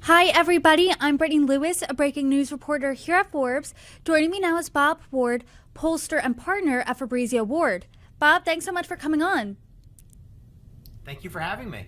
Hi, everybody. I'm Brittany Lewis, a breaking news reporter here at Forbes. Joining me now is Bob Ward, pollster and partner at Fabrizio Ward. Bob, thanks so much for coming on. Thank you for having me.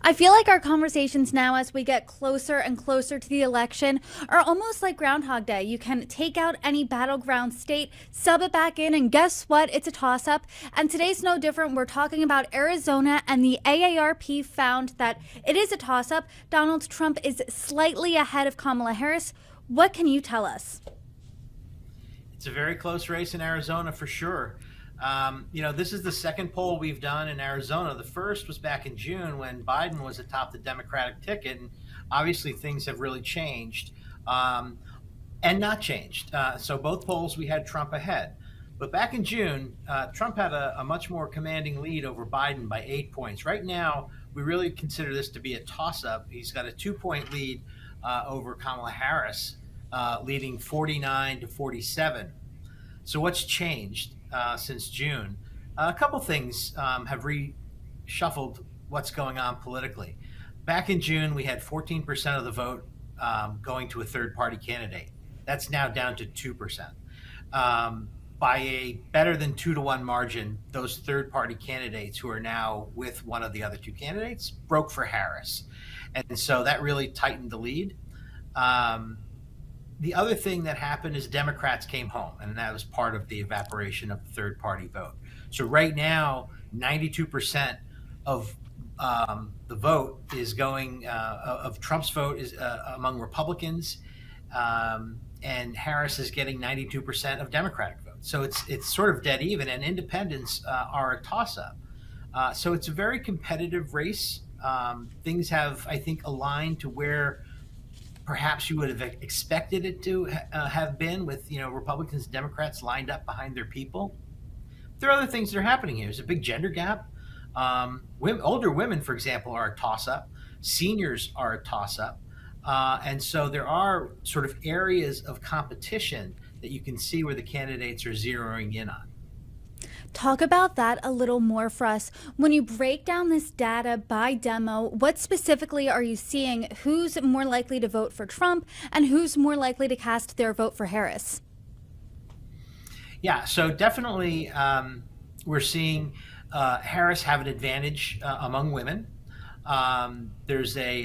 I feel like our conversations now, as we get closer and closer to the election, are almost like Groundhog Day. You can take out any battleground state, sub it back in, and guess what? It's a toss-up. And today's no different. We're talking about Arizona, and the AARP found that it is a toss-up. Donald Trump is slightly ahead of Kamala Harris. What can you tell us? It's a very close race in Arizona for sure. This is the second poll we've done in Arizona. The first was back in June when Biden was atop the Democratic ticket, and obviously things have really changed and not changed. So both polls we had Trump ahead. But back in June, Trump had a much more commanding lead over Biden by 8 points. Right now, we really consider this to be a toss-up. He's got a 2-point lead over Kamala Harris, leading 49 to 47. So what's changed since June? A couple things have reshuffled what's going on politically. Back in June, we had 14% of the vote going to a third-party candidate. That's now down to 2%. By a better than 2-to-1 margin, those third-party candidates who are now with one of the other two candidates broke for Harris. And so that really tightened the lead. The other thing that happened is Democrats came home, and that was part of the evaporation of the third-party vote. So right now, 92% of the vote is going of Trump's vote is among Republicans, and Harris is getting 92% of Democratic votes. So it's sort of dead even, and independents are a toss-up. So it's a very competitive race. Things have, I think, aligned to where perhaps you would have expected it to have been, with Republicans and Democrats lined up behind their people. There are other things that are happening here. There's a big gender gap. Older women, for example, are a toss-up. Seniors are a toss-up. And so there are sort of areas of competition that you can see where the candidates are zeroing in on. Talk about that a little more for us. When you break down this data by demo, what specifically are you seeing? Who's more likely to vote for Trump and who's more likely to cast their vote for Harris? Yeah, so definitely we're seeing Harris have an advantage among women. There's a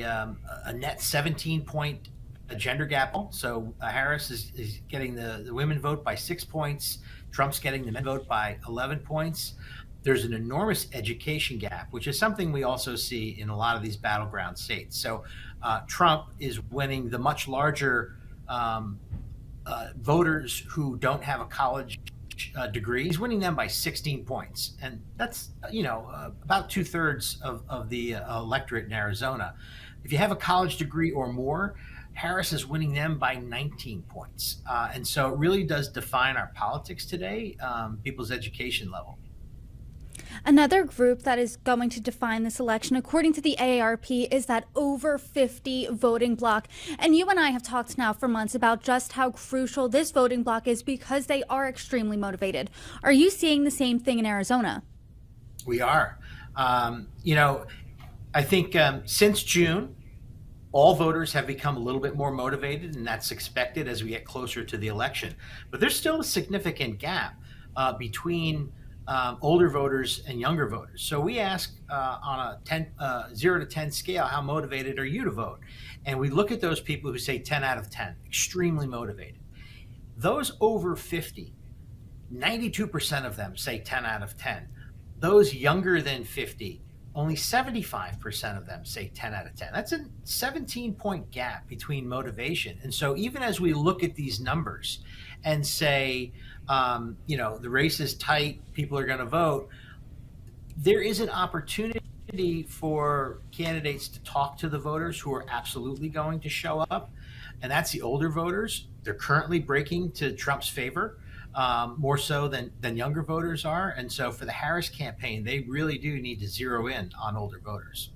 net 17-point gender gap. So Harris is getting the women vote by 6 points. Trump's getting the men vote by 11 points. There's an enormous education gap, which is something we also see in a lot of these battleground states. So Trump is winning the much larger voters who don't have a college degree. He's winning them by 16 points. And that's, about 2/3 of the electorate in Arizona. If you have a college degree or more, Harris is winning them by 19 points. And so it really does define our politics today, people's education level. Another group that is going to define this election, according to the AARP, is that over 50 voting bloc. And you and I have talked now for months about just how crucial this voting bloc is because they are extremely motivated. Are you seeing the same thing in Arizona? We are. I think since June, all voters have become a little bit more motivated, and that's expected as we get closer to the election. But there's still a significant gap between older voters and younger voters. So we ask on a 0 to 10 scale, how motivated are you to vote? And we look at those people who say 10 out of 10, extremely motivated. Those over 50, 92% of them say 10 out of 10. Those younger than 50, only 75% of them say 10 out of 10. That's a 17-point gap between motivation. And so even as we look at these numbers and say, the race is tight, people are going to vote, there is an opportunity for candidates to talk to the voters who are absolutely going to show up. And that's the older voters. They're currently breaking to Trump's favor. More so than younger voters are. And so for the Harris campaign, they really do need to zero in on older voters.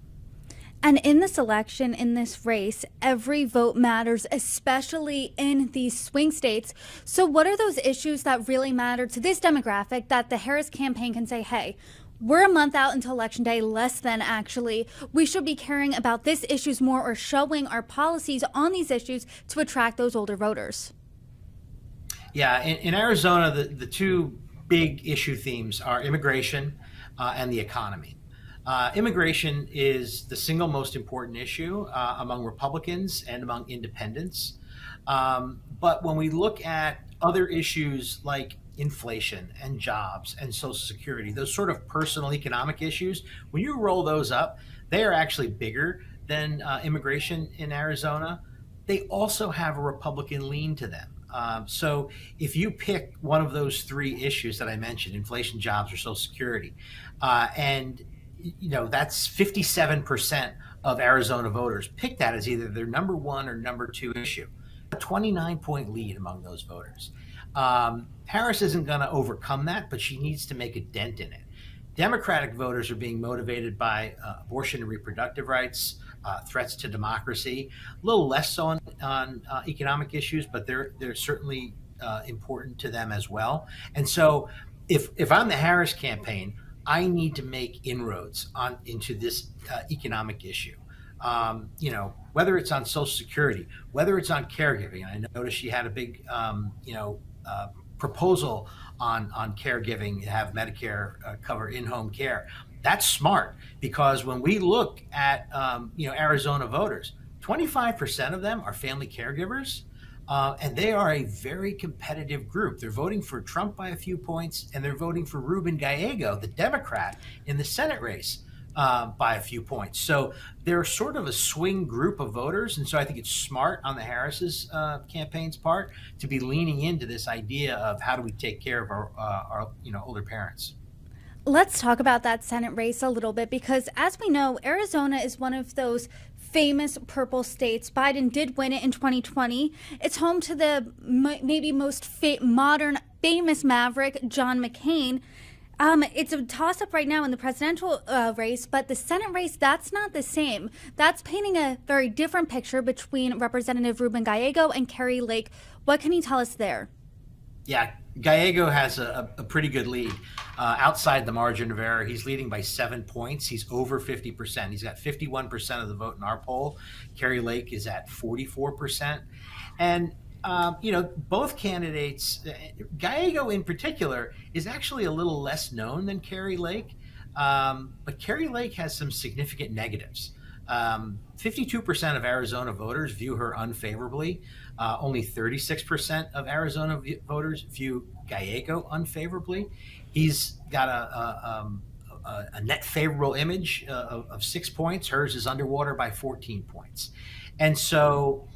And in this election, in this race, every vote matters, especially in these swing states. So what are those issues that really matter to this demographic that the Harris campaign can say, hey, We're a month out until Election Day, less than actually. We should be caring about these issues more or showing our policies on these issues to attract those older voters. Yeah, in Arizona, the two big issue themes are immigration and the economy. Immigration is the single most important issue among Republicans and among independents. But when we look at other issues like inflation and jobs and Social Security, those sort of personal economic issues, when you roll those up, they are actually bigger than immigration in Arizona. They also have a Republican lean to them. So if you pick one of those three issues that I mentioned, inflation, jobs, or Social Security, and that's 57% of Arizona voters pick that as either their number one or number two issue. A 29-point lead among those voters. Harris isn't going to overcome that, but she needs to make a dent in it. Democratic voters are being motivated by abortion and reproductive rights, threats to democracy, a little less so on economic issues, but they're certainly important to them as well. And so if I'm the Harris campaign, I need to make inroads into this economic issue. Whether it's on Social Security, whether it's on caregiving. I noticed she had a big, proposal on caregiving to have Medicare cover in-home care. That's smart because when we look at, Arizona voters, 25% of them are family caregivers. And they are a very competitive group. They're voting for Trump by a few points, and they're voting for Ruben Gallego, the Democrat, in the Senate race by a few points. So they're sort of a swing group of voters. And so I think it's smart on the Harris's campaign's part to be leaning into this idea of how do we take care of our older parents. Let's talk about that Senate race a little bit because, as we know, Arizona is one of those famous purple states. Biden did win it in 2020. It's home to the maybe most modern, famous maverick, John McCain. It's a toss-up right now in the presidential race, but the Senate race, that's not the same. That's painting a very different picture between Representative Ruben Gallego and Kari Lake. What can you tell us there? Yeah, Gallego has a pretty good lead outside the margin of error. He's leading by 7 points. He's over 50%. He's got 51% of the vote in our poll. Kari Lake is at 44%. And, both candidates, Gallego in particular, is actually a little less known than Kari Lake. But Kari Lake has some significant negatives. 52% of Arizona voters view her unfavorably. Only 36% of Arizona voters view Gallego unfavorably. He's got a net favorable image of 6 points. Hers is underwater by 14 points. And so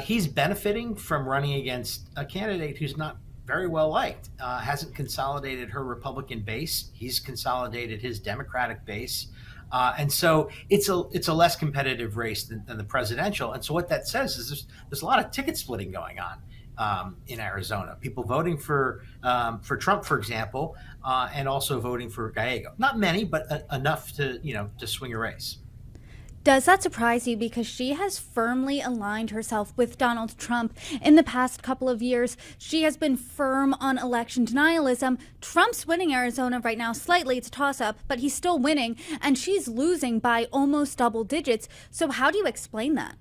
he's benefiting from running against a candidate who's not very well liked, hasn't consolidated her Republican base. He's consolidated his Democratic base. And so it's a less competitive race than the presidential. And so what that says is there's a lot of ticket splitting going on in Arizona. People voting for Trump, for example, and also voting for Gallego. Not many, but enough to swing a race. Does that surprise you? Because she has firmly aligned herself with Donald Trump in the past couple of years. She has been firm on election denialism. Trump's winning Arizona right now slightly. It's a toss-up, but he's still winning, and she's losing by almost double digits. So how do you explain that?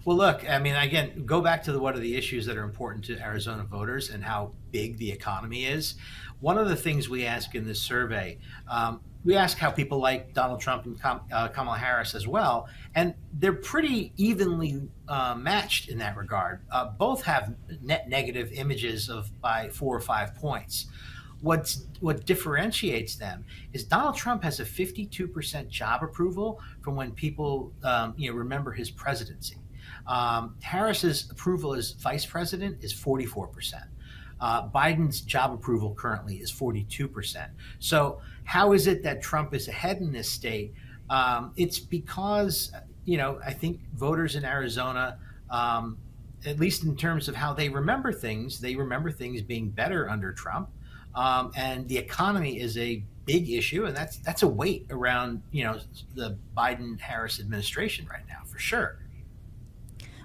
Well, look, I mean, again, go back to what are the issues that are important to Arizona voters and how big the economy is. One of the things we ask in this survey, we ask how people like Donald Trump and Kamala Harris as well, and they're pretty evenly matched in that regard. Both have net negative images by 4 or 5 points. What differentiates them is Donald Trump has a 52% job approval from when people remember his presidency. Harris's approval as vice president is 44%. Biden's job approval currently is 42%. So how is it that Trump is ahead in this state? It's because, I think voters in Arizona, at least in terms of how they remember things being better under Trump. And the economy is a big issue, and that's a weight around, the Biden-Harris administration right now, for sure.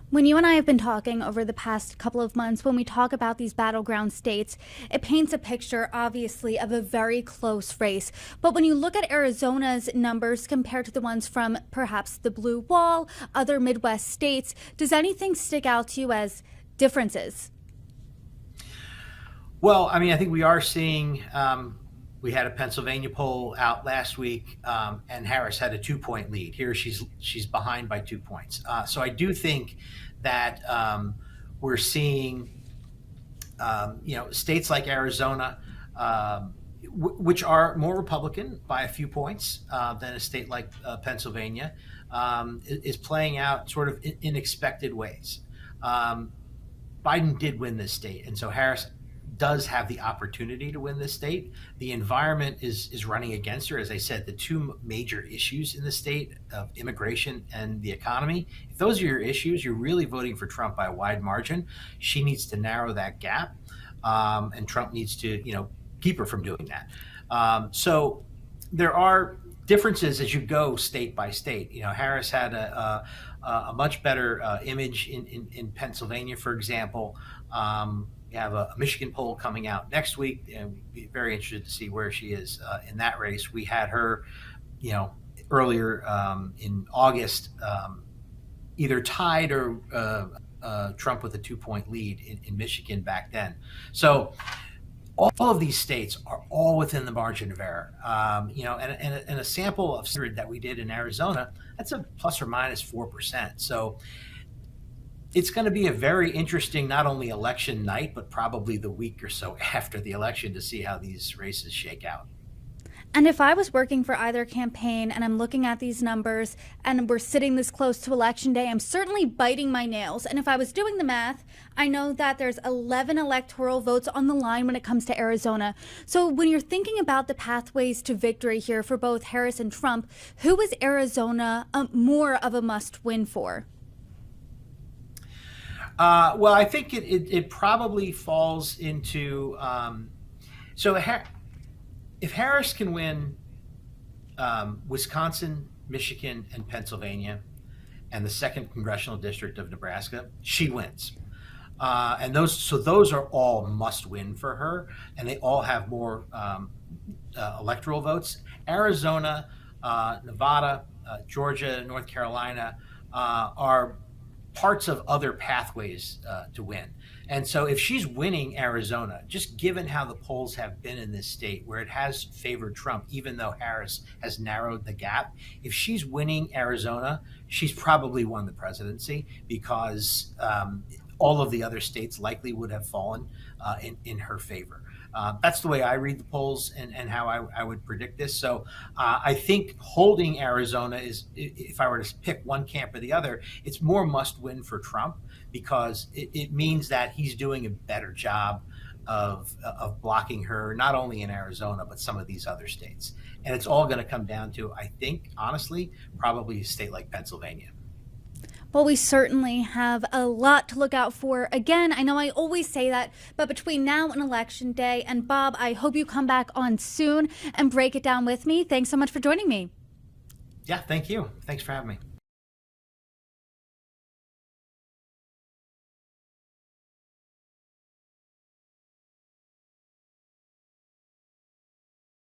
When you and I have been talking over the past couple of months, when we talk about these battleground states, it paints a picture, obviously, of a very close race. But when you look at Arizona's numbers compared to the ones from perhaps the Blue Wall, other Midwest states, does anything stick out to you as differences? Well, I mean, I think we are seeing. We had a Pennsylvania poll out last week, and Harris had a 2-point lead. Here, she's behind by 2 points. So I do think that we're seeing, states like Arizona, which are more Republican by a few points than a state like Pennsylvania, is playing out sort of in expected ways. Biden did win this state, and so Harris does have the opportunity to win this state. The environment is running against her. As I said, the two major issues in the state of immigration and the economy, if those are your issues, you're really voting for Trump by a wide margin. She needs to narrow that gap, and Trump needs to, keep her from doing that. So there are differences as you go state by state. Harris had a much better image in Pennsylvania, for example. We have a Michigan poll coming out next week, and we'd be very interested to see where she is in that race. We had her, earlier in August, either tied or Trump with a 2-point lead in Michigan back then. So all of these states are all within the margin of error. And a sample of that we did in Arizona, that's a plus or minus 4%. So it's going to be a very interesting, not only election night, but probably the week or so after the election to see how these races shake out. And if I was working for either campaign and I'm looking at these numbers and we're sitting this close to Election Day, I'm certainly biting my nails. And if I was doing the math, I know that there's 11 electoral votes on the line when it comes to Arizona. So when you're thinking about the pathways to victory here for both Harris and Trump, who is Arizona more of a must win for? Well, I think it probably falls into if Harris can win Wisconsin, Michigan, and Pennsylvania, and the 2nd congressional district of Nebraska, she wins. And those are all must win for her, and they all have more electoral votes. Arizona, Nevada, Georgia, North Carolina are parts of other pathways to win. And so if she's winning Arizona, just given how the polls have been in this state where it has favored Trump, even though Harris has narrowed the gap, if she's winning Arizona, she's probably won the presidency because all of the other states likely would have fallen in her favor. That's the way I read the polls and how I would predict this. So I think holding Arizona is, if I were to pick one camp or the other, it's more must win for Trump because it means that he's doing a better job of blocking her, not only in Arizona, but some of these other states. And it's all going to come down to, I think, honestly, probably a state like Pennsylvania. Well, we certainly have a lot to look out for. Again, I know I always say that, but between now and Election Day, and Bob, I hope you come back on soon and break it down with me. Thanks so much for joining me. Yeah, thank you. Thanks for having me.